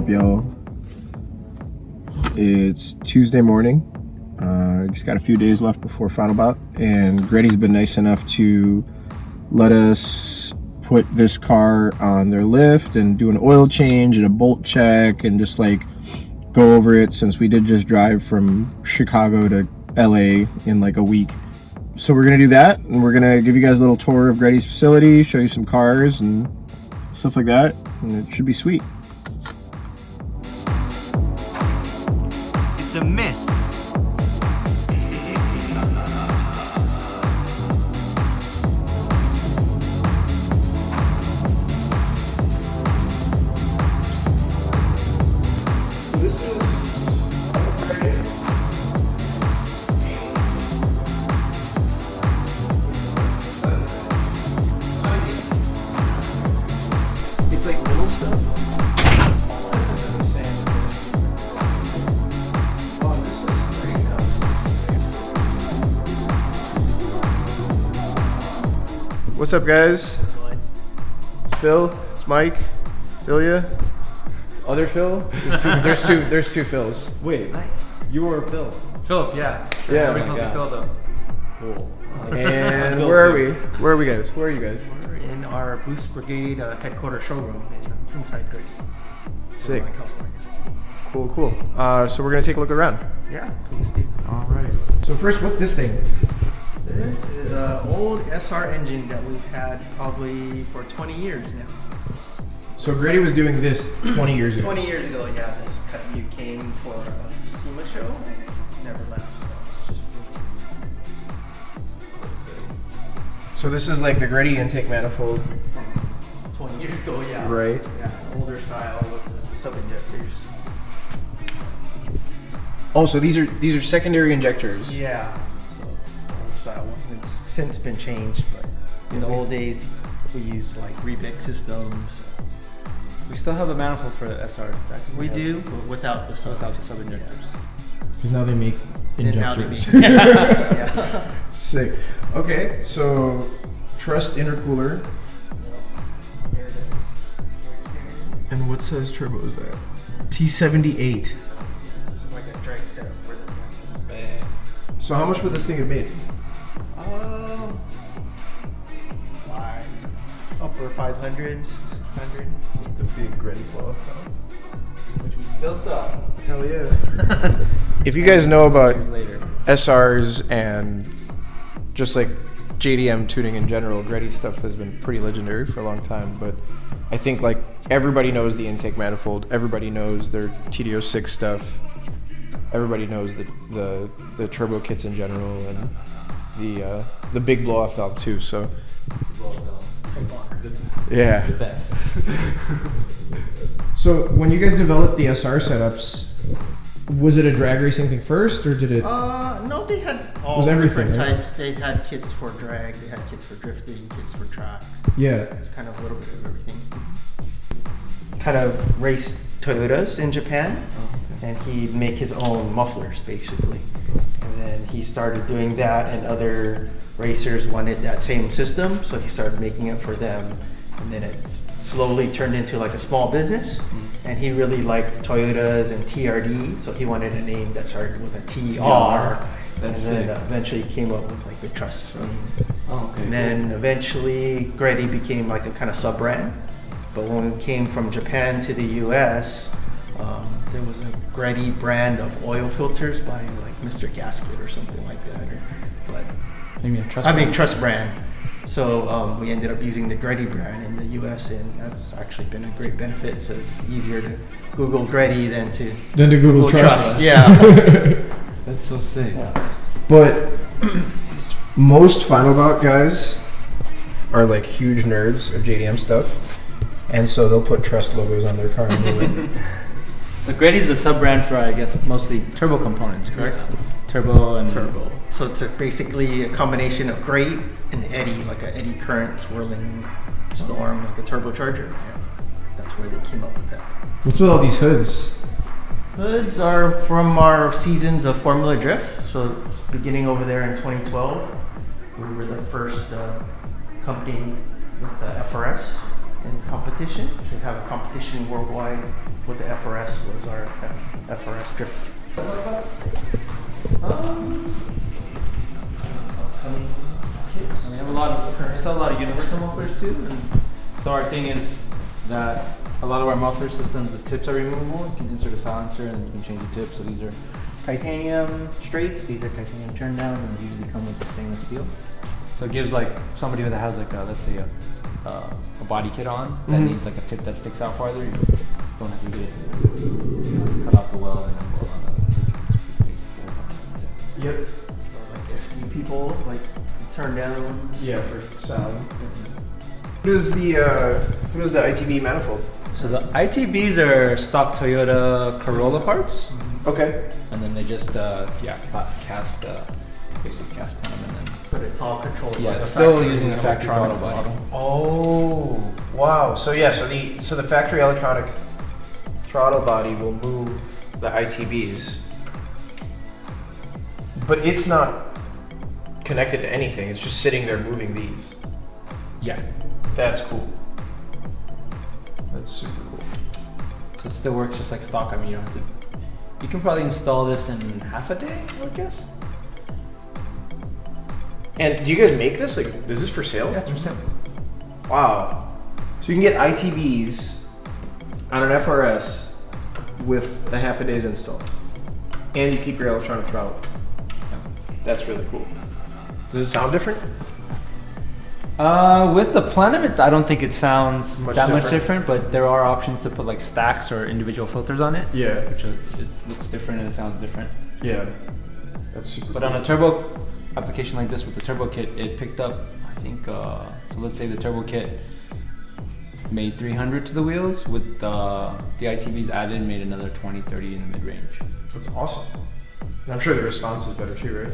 y'all? It's Tuesday morning. Just got a few days left before Final Bout, and Greddy's been nice enough to let us put this car on their lift and do an oil change and a bolt check and just like go over it, since we did just drive from Chicago to LA in like a week. So we're gonna do that, and we're gonna give you guys a little tour of Greddy's facility, show you some cars and stuff like that, and it should be sweet. It's a mist. It's like little stuff. What's up, guys? Phil, it's Mike, it's Ilia. Other Phil? There's two Phils. Wait, Nice. you were Phil. Philip, yeah. Sure. Yeah. Everybody calls me Phil though. Cool. And Phil where are too. we? Where are we guys? Where are you guys? We're in our Bout Brigade headquarters showroom inside Greddy. Sick. California. Cool. So we're gonna take a look around. Yeah, please do. All right. So first, what's this thing? This is an old SR engine that we've had probably for 20 years now. So Greddy was doing this 20 years ago. 20 years ago, yeah, this you came for a SEMA show and it never left. So it's just So this is like the Greddy intake manifold, from 20 years ago, yeah. right? Yeah, older style with the sub injectors. Oh, so these are secondary injectors. Yeah. So it's old style one. It's since been changed, but in the old days we used like Rebic systems. We still have the manifold for the SR. We do, but without the sub injectors. Because now they make And now they injectors. make- yeah. Sick. Okay, so Trust intercooler. And what size turbo is that? T78. This is like a drag setup for the So how much would this thing have made? upper 500s, 600. The big Greddy blow off. Which we still sell. Hell yeah. If you guys know about Years later. SRs and just like JDM tuning in general, Greddy stuff has been pretty legendary for a long time, but I think like everybody knows the intake manifold, everybody knows their TD06 stuff, everybody knows the turbo kits in general, and the big blow off valve too. So yeah. The best. So when you guys developed the SR setups, was it a drag racing thing first, or did it? No, they had all Was everything, different right? types. They had kits for drag, they had kits for drifting, kits for track. Yeah. It's kind of a little bit of everything. Kind of raced Toyotas in Japan, and he'd make his own mufflers basically. And then he started doing that, and other racers wanted that same system, so he started making it for them. And then it slowly turned into like a small business. And he really liked Toyotas and TRD, so he wanted a name that started with a TR. That's and then sick. eventually came up with like the Trust. Oh, okay. And then eventually Greddy became like a kind of sub-brand. But when we came from Japan to the US, there was a Greddy brand of oil filters by like Mr. Gasket or something like that. But Trust brand. So we ended up using the Greddy brand in the US, and that's actually been a great benefit. So it's easier to Google Greddy than to Google Trust. Yeah. That's so sick. But most Final Bout guys are like huge nerds of JDM stuff, and so they'll put Trust logos on their car and do it. So Greddy's the sub-brand for, I guess, mostly turbo components, correct? Turbo and Turbo. So it's basically a combination of grate and eddy, like an eddy current swirling storm, like a turbocharger. Yeah. That's where they came up with that. What's with all these hoods? Hoods are from our seasons of Formula Drift. So beginning over there in 2012, we were the first company with the FRS in competition. We have a competition worldwide what the FRS was, our FRS drift. Upcoming kits. We have we sell a lot of universal mufflers too, and so our thing is that a lot of our muffler systems, the tips are removable. You can insert a silencer and you can change the tips. So these are titanium straights. These are titanium turn down, and they usually come with the stainless steel. So it gives like somebody that has like a, let's say a body kit on that needs like a tip that sticks out farther. You don't have to get it, cut off the weld and then weld on the. Yep. Or like FD people, like turn down. Yeah, for sound. What is the ITB manifold? So the ITBs are stock Toyota Corolla parts, Okay. and then they just cast basically cast them, and then But it's all controlled by yeah, the it's still factory using the factory throttle body. Oh, wow. So yeah, so the factory electronic throttle body will move the ITBs, but it's not connected to anything. It's just sitting there moving these. Yeah, That's cool. That's super cool. so it still works just like stock. I mean, you don't have to. You can probably install this in half a day, I would guess. And do you guys make this? Like, is this for sale? Yeah, 3%. Wow. So you can get ITBs on an FRS with a half a day's install, and you keep your electronic throttle. That's really cool. Does it sound different? With the plan of it, I don't think it sounds Much much different. different, but there are options to put like stacks or individual filters on it. Yeah. Which it looks different and it sounds different. Yeah. That's super But cool. on a turbo application like this with the turbo kit, it picked up, I think, so let's say the turbo kit made 300 to the wheels, with the ITBs added made another 20, 30 in the mid-range. That's awesome. And I'm sure the response is better too, right?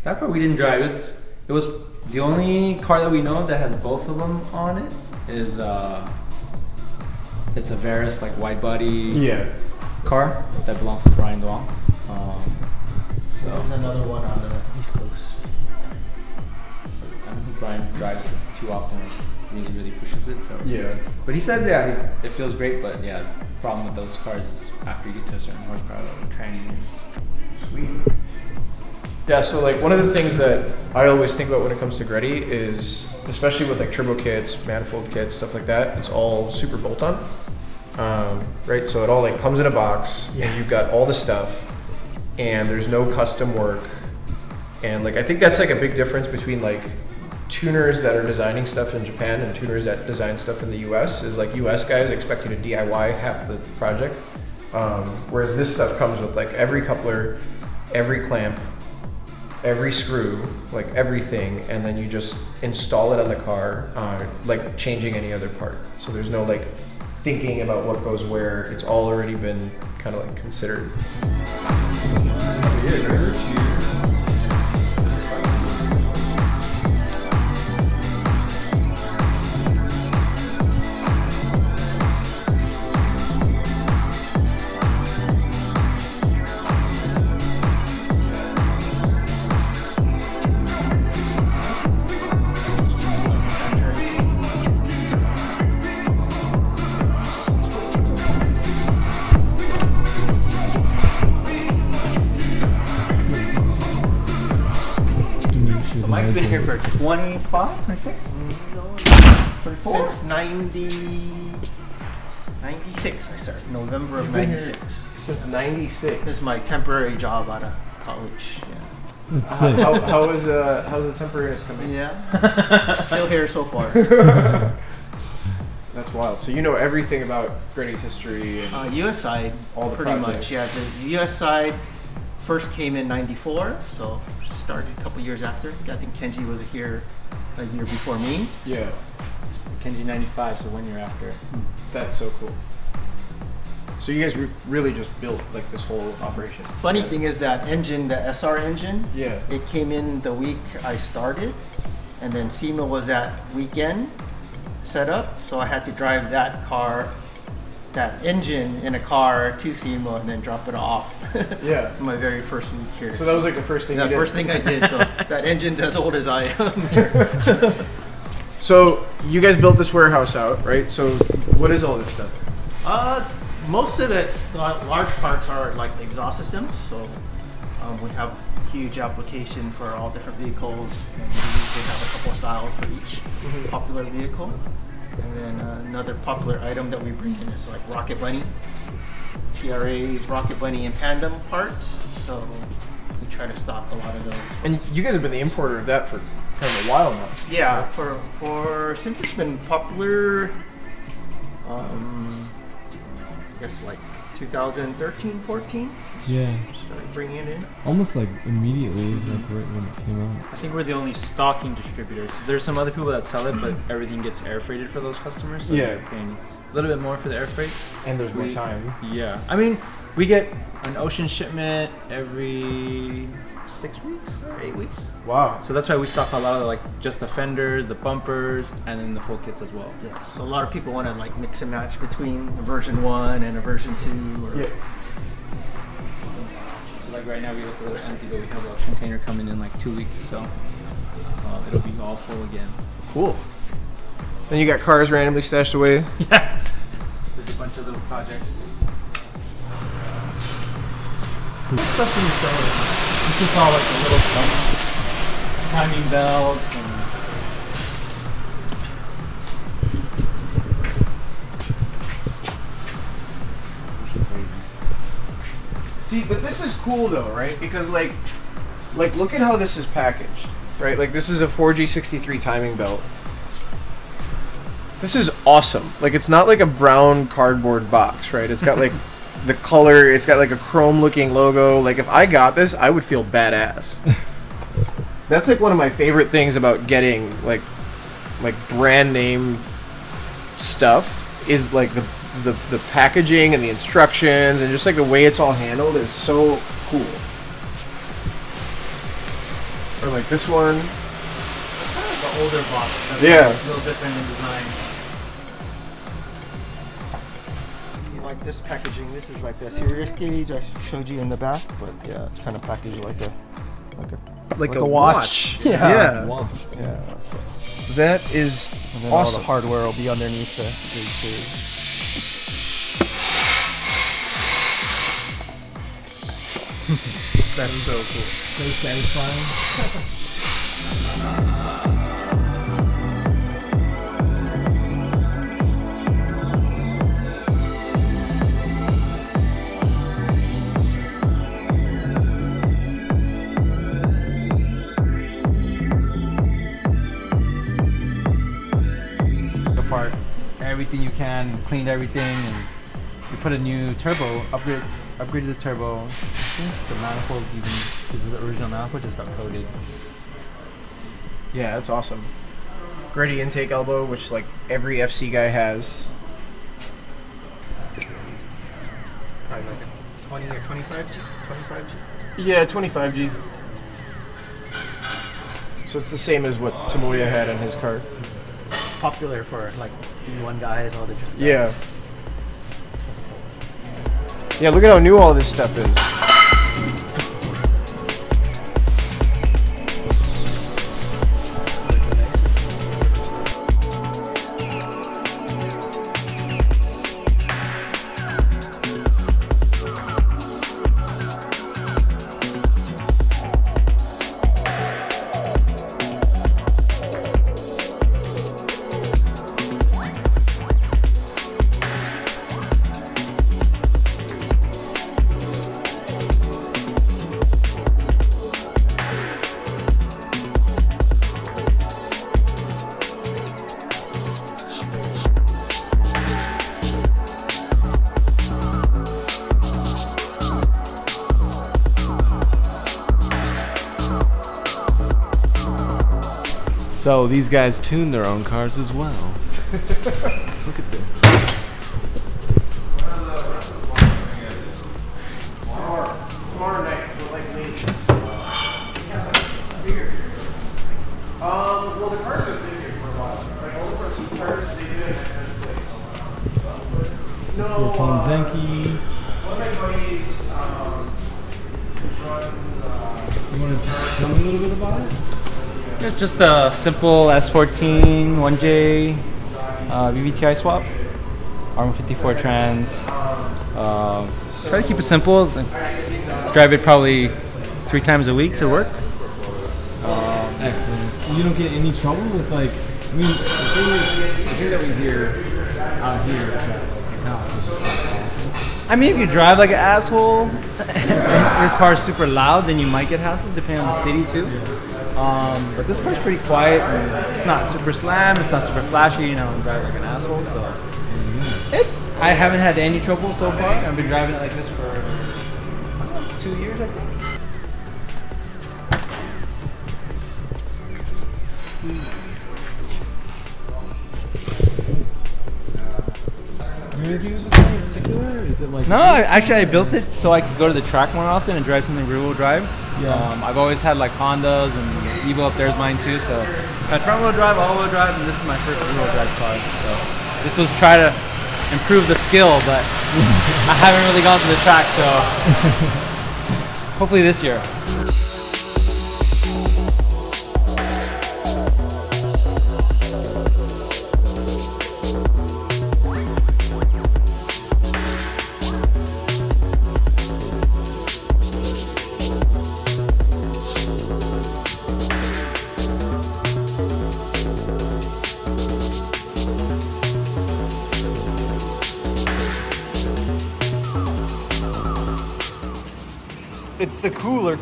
That part we didn't drive. It was the only car that we know that has both of them on it is it's a Veris like wide body Yeah. car that belongs to Brian Dwong. So There's another one on the East Coast. I don't think Brian drives this too often. Really pushes it. So Yeah. but he said it feels great. But yeah, the problem with those cars is after you get to a certain horsepower level, the tranny is Sweet. Yeah, so like one of the things that I always think about when it comes to Greddy is, especially with like turbo kits, manifold kits, stuff like that, it's all super bolt-on, right? So it all like comes in a box, and you've got all the stuff, and there's no custom work, and like I think that's like a big difference between like tuners that are designing stuff in Japan and tuners that design stuff in the U.S. is like U.S. guys expect you to DIY half the project, whereas this stuff comes with like every coupler, every clamp, every screw, like everything, and then you just install it on the car, like changing any other part. So there's no like thinking about what goes where. It's all already been kind of like considered. So Mike's been here for 25, 26? 24? Since 96 I started. November of You've been here 96. Since '96. This is my temporary job out of college. That's sick. How's the temporariness coming? Yeah. Still here so far. That's wild. So you know everything about Greddy's history and US side, all the pretty projects. much. Yeah, the US side first came in '94, so started a couple years after. I think Kenji was here a year before me. Yeah, Kenji 95, so 1 year after. that's so cool. So you guys really just built like this whole operation. Funny thing is that engine, the SR engine, Yeah. it came in the week I started, and then SEMA was that weekend set up, so I had to drive that car, that engine in a car to SEMA and then drop it off. Yeah. My very first week here. So that was like the first thing the you did. first thing I did. So that engine's as old as I am here. So you guys built this warehouse out, right? So what is all this stuff? most of it, large parts are like exhaust systems. So we have huge application for all different vehicles, and we usually have a couple of styles for each popular vehicle. And then another popular item that we bring in is like Rocket Bunny, TRA's Rocket Bunny and Pandem parts. So we try to stock a lot of those. And you guys have been the importer of that for kind of a while now. Yeah, for since it's been popular, I guess like 2013, 14. Yeah. Started bringing it in. Almost like immediately, like right when it came out. I think we're the only stocking distributors. There's some other people that sell it, but everything gets air freighted for those customers. So Yeah. they're paying a little bit more for the air freight. And there's more time. Yeah. I mean, we get an ocean shipment every 6 weeks or 8 weeks. Wow. So that's why we stock a lot of like just the fenders, the bumpers, and then the full kits as well. Yeah, so a lot of people want to like mix and match between a version 1 and a version 2. Or Yeah. So like right now we look a little empty, but we have a container coming in like 2 weeks, so it'll be all full again. Cool. Then you got cars randomly stashed away. Yeah. There's a bunch of little projects. Stuff in the store. This is all like the little stuff. Timing belts and See, but this is cool though, right? Because like look at how this is packaged, right? Like this is a 4G63 timing belt. This is awesome. Like it's not like a brown cardboard box, right? It's got like the color, it's got like a chrome looking logo. Like if I got this, I would feel badass. That's like one of my favorite things about getting like brand name stuff is like the packaging and the instructions and just like the way it's all handled is so cool. Or like this one. the older box. That's Yeah. a little different in design. Like this packaging, this is like the serious gauge I showed you in the back, but yeah, it's kind of packaged like a watch. Yeah. Watch. Yeah. So. That is And then awesome. all the hardware will be underneath the gauge series. That's so cool. So satisfying. apart everything you can, cleaned everything, and we put a new turbo, upgraded the turbo. I think the manifold even, this is the original manifold, just got coated. Yeah, that's awesome. Greddy intake elbow, which like every FC guy has. Probably like a 20 or 25G? 25G? Yeah, 25G. So it's the same as what Tomoya had on his car. It's popular for like D1 guys, all the different Yeah. Yeah, look at how new all this stuff is. So these guys tune their own cars as well. Look at this. Tomorrow night, but like late. Well, the cars have been here for a while. Like all the first cars, they did it at a place. No, 14 Zenki. one of my buddies runs. You want to tell me a little bit about it? It's just a simple S14 1J VVTi swap, ARM 54 trans. Try to keep it simple. Drive it probably 3 times a week to work. Excellent. You don't get any trouble with like, I mean, the thing that we hear out here is that like your house is just like awesome. I mean, if you drive like an asshole, and your car's super loud, then you might get hassled, depending on the city too. But this car's pretty quiet. And it's not super slam. It's not super flashy. You know, I drive like an asshole. So I haven't had any trouble so far. I've been driving it like this for I don't know, 2 years, I think. Do you use this thing in particular? Or is it like No, I built it so I could go to the track more often and drive something rear-wheel drive. Yeah. I've always had like Hondas and Evo up there is mine too. So I had front-wheel drive, all-wheel drive, and this is my first rear-wheel drive car. So this was try to improve the skill, but I haven't really gone to the track. So hopefully this year. It's the cooler.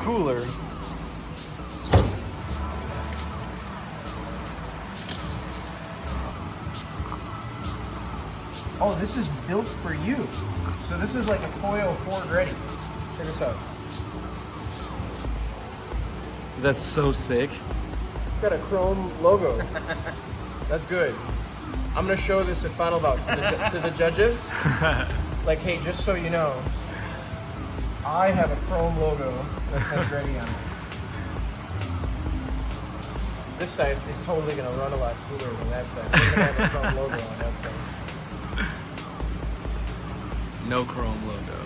Oh, this is built for you. So this is like a coil for Greddy. Check this out. That's so sick. It's got a chrome logo. That's good. I'm gonna show this at Final Bout to the judges. Like, hey, just so you know, I have a chrome logo that says Greddy on it. This side is totally gonna run a lot cooler than that side. We're gonna have a chrome logo on that side. No chrome logo.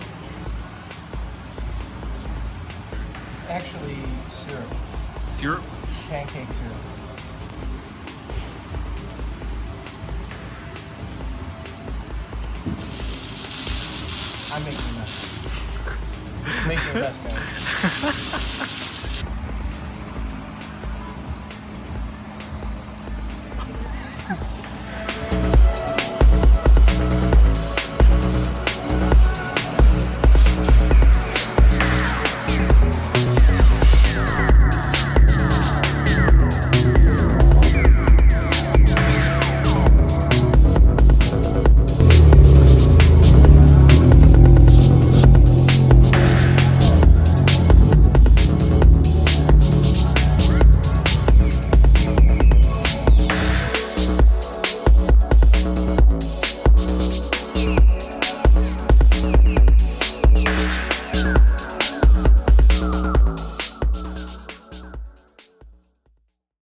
It's actually syrup. Syrup? Pancake syrup. I'm making a mess. Make your best, guys.